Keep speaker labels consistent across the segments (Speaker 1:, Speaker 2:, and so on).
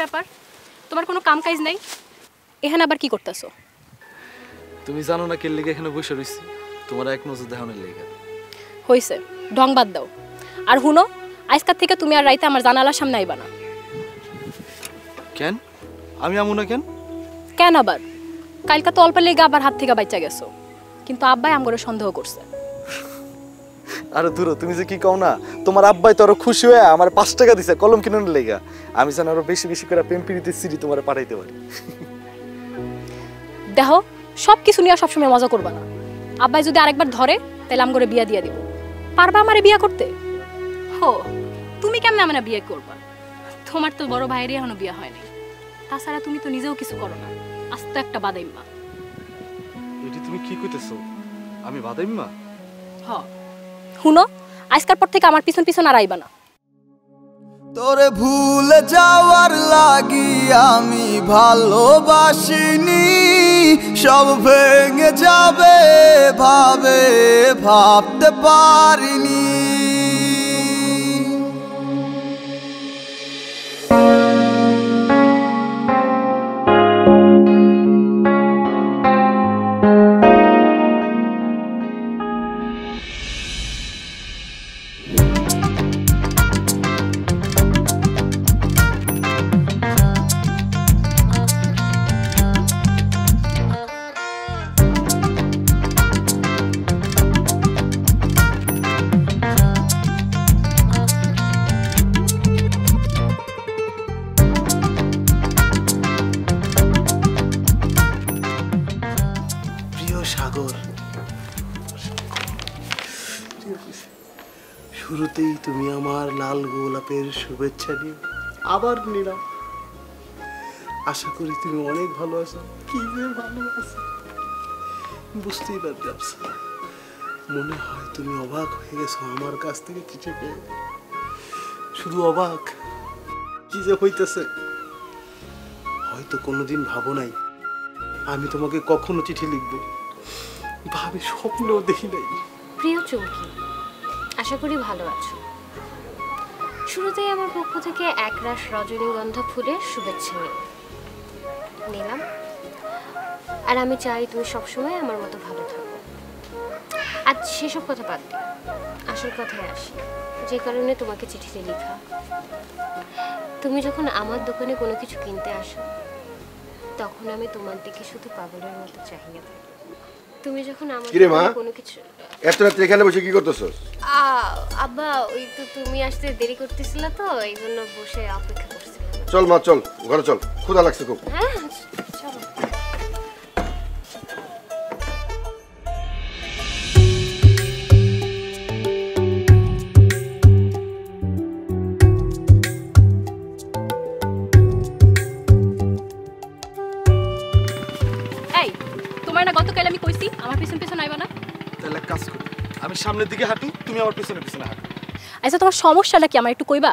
Speaker 1: ব্যাপার, তোমার কোনো কাম কাজ নাই? এখানে আবার কি করতেছো?
Speaker 2: তুমি জানো না কে লেগে এখানে বসে রইছি? তোমার এক নজর দেখানোর লেগে।
Speaker 1: হইছে, ঢং বাদ দাও। আর হুনো, আজকাল থেকে তুমি আর রাইতে আমার জানালার সামনে আইবা না।
Speaker 2: কেন? আমি আমু না কেন?
Speaker 1: কেন আবার? কালকে তো অল্প লেগে আবার হাত থেকে বাচ্চা গেছো, কিন্তু আব্বাই আমগরে সন্দেহ করছে।
Speaker 2: আরে দূর, তুমি যে কি কও না, তোমার আব্বাই তো আরো খুশি হয়ে আমার 5 টাকা দিছে কলম কিনানোর লেগা। আমি যেন আরো বেশি বেশি করে প্রেম প্রীতির সিডি তোমারে পাঠাইতে পারি।
Speaker 1: দেখো, সব কিছু নিয়ে সবসময় মজা করবা না। আব্বাই যদি আরেকবার ধরে তাহলে আমগরে বিয়া দিয়ে দিব। পারবা আমারে বিয়া করতে? হো, তুমি কেমনে আমারে বিয়ে করবা? তোমার তো বড় ভাইয়েরই এখনো বিয়া হয়নি। তাছাড়া তুমি তো নিজেও কিছু করো না, আস্ত একটা বাদাইম্মা।
Speaker 2: এটি তুমি কি কইতেছো? আমি বাদাইম্মা?
Speaker 1: হ, শুনো, আজকাল পর থেকে আমার পিছন পিছন আর আইবা না।
Speaker 3: তোরে ভুলে যাওয়ার লাগি আমি ভালোবাসিনি, সব ভেঙে যাবে ভাবে ভাবতে পারিনি।
Speaker 4: শুরুতেই তুমি আমার লাল গোলাপের শুভেচ্ছা নিয়ে আবার নিলাম। আশা করি তুমি অনেক ভালো আছো। কি যে ভালো আছো বুঝতেই পারছি। মনে হয় তুমি অবাক হয়ে গেছো আমার কাছ থেকে চিঠি পেয়ে। শুধু অবাক, কি যে হইতেছে। হয়তো কোনোদিন ভাবো নাই আমি তোমাকে কখনো চিঠি লিখবো, ভাবি স্বপ্নেও দেখি নাই।
Speaker 5: প্রিয় চৌকি, আশা করি ভালো আছো। শুরুতেই আমার পক্ষ থেকে একরাশ রজনীগন্ধা ফুলের শুভেচ্ছা নিলাম। আর আমি চাই তুমি সবসময় আমার মতো ভালো থাকো। আজ সেসব কথা বাদ দিই, আসল কথায় আসি, যে কারণে তোমাকে চিঠিতে লেখা। তুমি যখন আমার দোকানে কোনো কিছু কিনতে আসো, তখন আমি তোমার দিকে শুধু পাগলের মতো চাহিয়ে থাকি। তুমি যখন আমার কোনো কিছু
Speaker 6: এত রাতে এখানে বসে কি করতেছস?
Speaker 5: আব্বা, ওই তো তুমি আসতে দেরি করতেছিলা, তো এই জন্য বসে অপেক্ষা করছিলাম।
Speaker 6: চল মা, চল ঘরে চল, ক্ষুধা লাগছে খুব।
Speaker 5: হ্যাঁ চলো।
Speaker 1: এই, তোমার না গতকাল আমি কইছি আমার পিছন পিছন আইবা না?
Speaker 2: তাহলে কাজ করি, আমি সামনের দিকে হাঁটি, তুমি আমার পিছনে পিছনে হাঁটো।
Speaker 1: আচ্ছা, তোমার সমস্যাটা কি আমার একটু কইবা?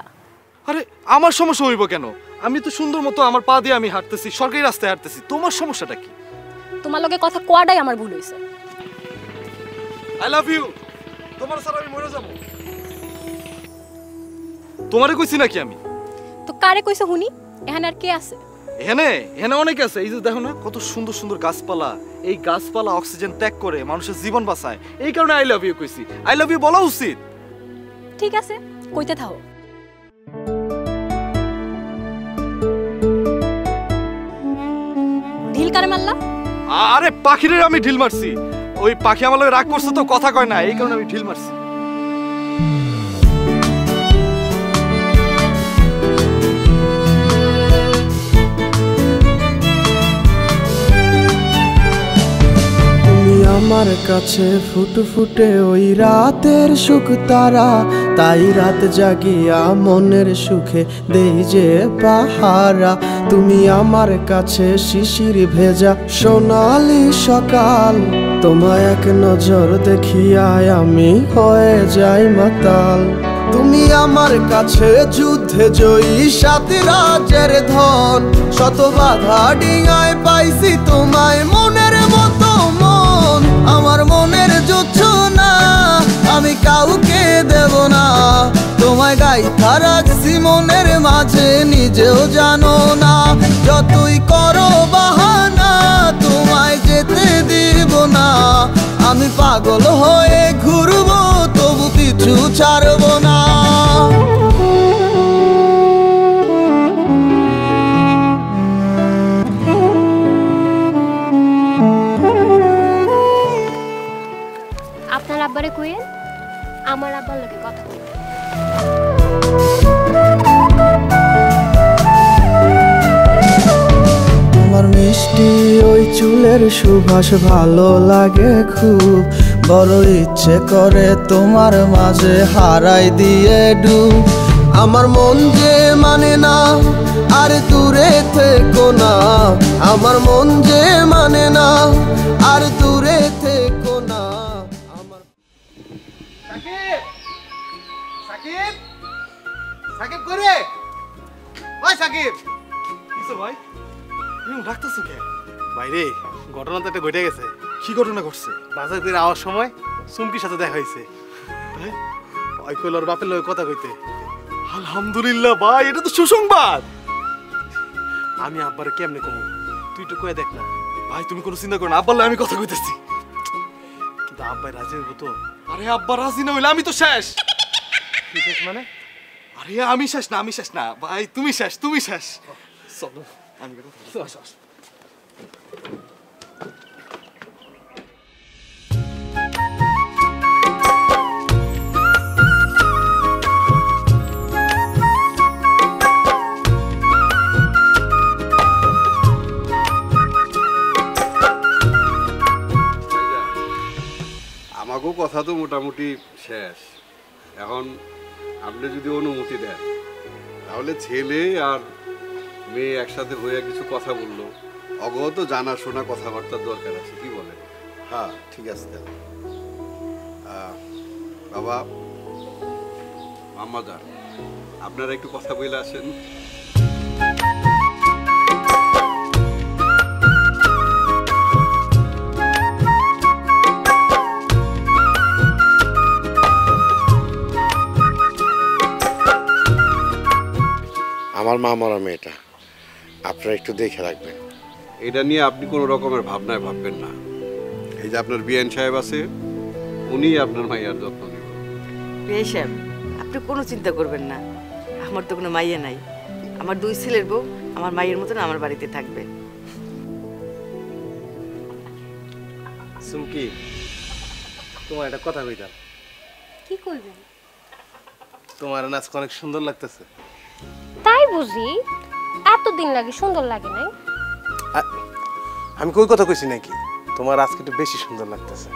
Speaker 2: আরে আমার সমস্যা হইব কেন? আমি তো সুন্দর মতো আমার পা দিয়ে আমি হাঁটতেছি, সরকারি রাস্তায় হাঁটতেছি। তোমার সমস্যাটা কি?
Speaker 1: তোমার লগে কথা কোয়াটাই আমার ভুল হইছে।
Speaker 2: I love you. তোমার স্যার আমি মরে যাব। তোমারে কইছি নাকি আমি?
Speaker 1: তো কারে কইছে হুনি? এখানে আর কে আছে?
Speaker 2: এখানে অনেক আছে। এই যে দেখো না কত সুন্দর সুন্দর গাছপালা। এই গাছপালা অক্সিজেন ত্যাগ করে মানুষের জীবন বাঁচায়। এই কারণে আই লাভ ইউ কইছি। আই লাভ ইউ বলা উচিত।
Speaker 1: ঠিক আছে, কইতে থাও। ঢিল কারে মারলা?
Speaker 2: আরে পাখিরে আমি ঢিল মারছি। ওই পাখি আমার লগে রাগ করছে তো, কথা কয় না, এই কারণে আমি ঢিল মারছি।
Speaker 3: আমার কাছে ফুটফুটে ওই রাতের সুখ তারা, তাই রাত জাগিয়া মনের সুখে দেই যে পাহারা। তুমি আমার কাছে শিশির ভেজা সোনালি সকাল, তোমায় এক নজর দেখিয়ায় আমি হয়ে যাই মাতাল। তুমি আমার কাছে যুদ্ধে জয়ী সাত রাজের ধন, শত বাধা ডিঙায় পাইছি তোমায় মনের মতো মন। আমার মনের জোছনা আমি কাউকে দেব না, তোমায় গাইথা রাখছি মনের মাঝে নিজেও জানো না। পাগল হয়ে ঘুরবো তবু পিছু ছাড়বো না।
Speaker 5: আপনার আব্বারে কইেন আমার আব্বার লগে কথা বলতে।
Speaker 3: তোমার মিষ্টি ওই চুলের সুবাস ভালো লাগে খুব, বড় ইচ্ছে করে তোমার মাঝে হারাই দিয়ে ডুব। আমার মন যে মানে না আর দূরে থেকো না, আমার মন যে মানে না আর দূরে থেকো না। আমার
Speaker 4: সাকিব সাকিব সাকিব করে ভাই, সাকিব
Speaker 2: কিসে ভাই? তুমি ডাকতেছো কে?
Speaker 4: ভাই রে, ঘটনা তো একটা ঘটে গেছে।
Speaker 2: কি ঘটনা ঘটছে?
Speaker 4: বাজার করে আওয়ার সময় চুমকির সাথে দেখা হয়েছে। ওই কইল ওর বাপের লগে কথা কইতে।
Speaker 2: আলহামদুলিল্লাহ ভাই, এটা তো সুসংবাদ।
Speaker 4: আমি আব্বারে কেমনে কমু, তুই তো কয়ে দেখ না।
Speaker 2: ভাই তুমি কোনো চিন্তা করো না, আব্বার লগে আমি কথা কইতেছি।
Speaker 4: কিন্তু আব্বাই রাজি হইব তো?
Speaker 2: আরে আব্বা রাজি না হইলে আমি তো শেষ।
Speaker 4: কি শেষ মানে?
Speaker 2: আরে আমি শেষ না, আমি শেষ না ভাই, তুমি শেষ, তুমি শেষ। চলো আমি কথা বলছি।
Speaker 7: আমাকেও কথা তো মোটামুটি শেষ। এখন আপনি যদি অনুমতি দেন তাহলে ছেলে আর মেয়ে একসাথে হয়ে কিছু কথা বললো, অগত জানাশোনা কথাবার্তার দরকার আছে, কি বলেন?
Speaker 6: হ্যাঁ ঠিক আছে তাহলে।
Speaker 7: বাবা আম্মাজান, আপনারা একটু কথা বলে আসেন।
Speaker 6: আমার মা মরা মেয়েটা আপনারা একটু দেখে রাখবেন।
Speaker 7: এটা নিয়ে আপনি কোনো রকমের ভাবনায় ভাববেন না। এই যে আপনার বিএন সাহেব আছে, উনি আপনার মাইয়ার যত্ন নেবেন।
Speaker 8: বিয়ে সাহেব, আপনি কোনো চিন্তা করবেন না, আমার তো কোনো মাইয়া নাই। আমার দুই ছেলের বউ আমার মায়ের মতন আমার বাড়িতে থাকবে।
Speaker 4: চুমকি, তোমার একটা কথা কইতাম।
Speaker 5: কি কইবেন?
Speaker 4: তোমার নাচ অনেক সুন্দর লাগতেছে।
Speaker 5: তাই বুঝি? এতদিন লাগে, সুন্দর লাগে নাই?
Speaker 4: আমি কই কথা কইছি নাকি? তোমার আজকে একটু বেশি সুন্দর লাগতেছে।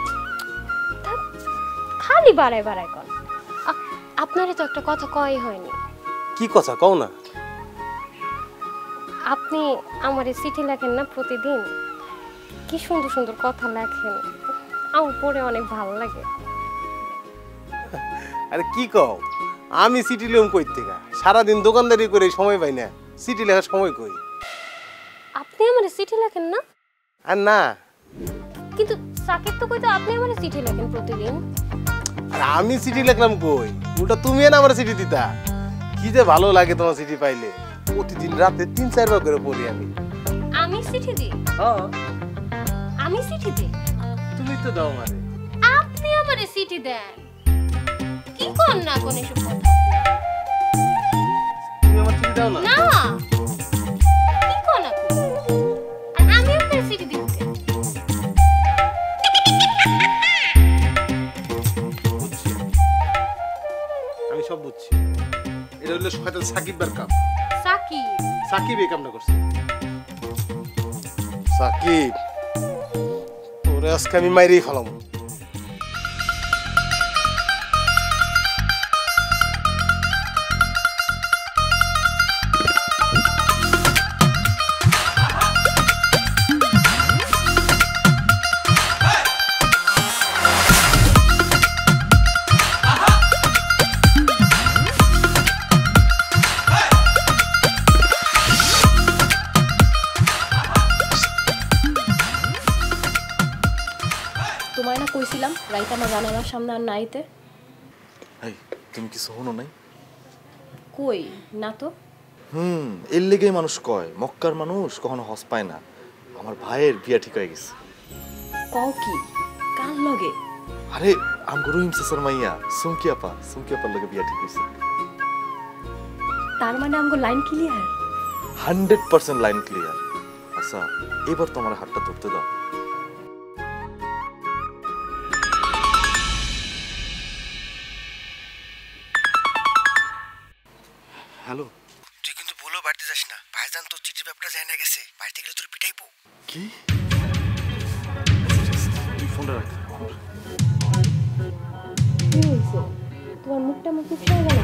Speaker 5: খালি বাড়ায় বাড়ায় কর। আপনারে তো একটা কথা কই হয়নি।
Speaker 4: কি কথা কও না?
Speaker 5: আপনি আমারে চিঠি লেখেন না প্রতিদিন? কি সুন্দর সুন্দর কথা লেখেন, আমার পড়ে অনেক ভালো লাগে।
Speaker 4: আরে কি কও, আমি চিঠি লিখম কই থেকে? সারাদিন দোকানদারি করে সময় পাই না, চিঠি লেখার সময় কই?
Speaker 5: আপনি আমারে চিঠি লেখেন না?
Speaker 4: আর না,
Speaker 5: কিন্তু সাকিব তো কইতো আপনি আমারে চিঠি লেখেন প্রতিদিন।
Speaker 4: আর আমি চিঠি লিখলাম কই? উল্টা তুমি না আমার চিঠি দিতা। কি যে ভালো লাগে তোমার চিঠি পাইলে। প্রতিদিন রাতে 3-4 বার করে পড়ি আমি।
Speaker 5: আমি চিঠি দিই?
Speaker 4: হ্যাঁ,
Speaker 5: আমি চিঠি দিই?
Speaker 4: তুমি তো দাও মারে।
Speaker 5: আপনি আমারে চিঠি দেন? কি কোন না কোন এসব কথা?
Speaker 4: তুমি আমার চিঠি দাও না?
Speaker 5: না, কি কোন আপনি? আর আমি আপনার চিঠি দিব কেন?
Speaker 4: বুঝছি, আমি সব বুঝছি। এটা হলো শয়তান সাকিবের কাম।
Speaker 5: সাকিব?
Speaker 4: সাকিব এই কামটা করছে। সাকিব, তোরে আজকে আমি মাইরেই ফেলাম।
Speaker 1: তোমায় না কইছিলাম রাইতে আমার জানালার সামনে আর নাইতে?
Speaker 2: এই তুমি কিছু হনো নাই?
Speaker 1: কই না তো।
Speaker 2: এর লেগেই মানুষ কয় মক্কার মানুষ কখনো হজ পায় না। আমার ভাইয়ের বিয়া ঠিক হয়ে গেছে।
Speaker 1: কও কি? কার লগে?
Speaker 2: আরে আমগো রহিম চাচার মাইয়া সুমকি আপার লগে বিয়া ঠিক হইছে।
Speaker 1: তার মানে আমগো লাইন ক্লিয়ার।
Speaker 2: 100% line clear. আচ্ছা এবার তোমার হাতটা ধরতে দাও। হ্যালো,
Speaker 3: তুই কিন্তু ভুলেও বাড়িতে যাস না, ভাইজান তোর চিঠির ব্যাপারটা যায় না গেছে, বাড়িতে গেলে তোর পিটাইবো।
Speaker 2: কি? তুই ফোনটা রাখ।
Speaker 1: কি হয়েছে? তোমার মুখটা মুখ ফুসে গেল।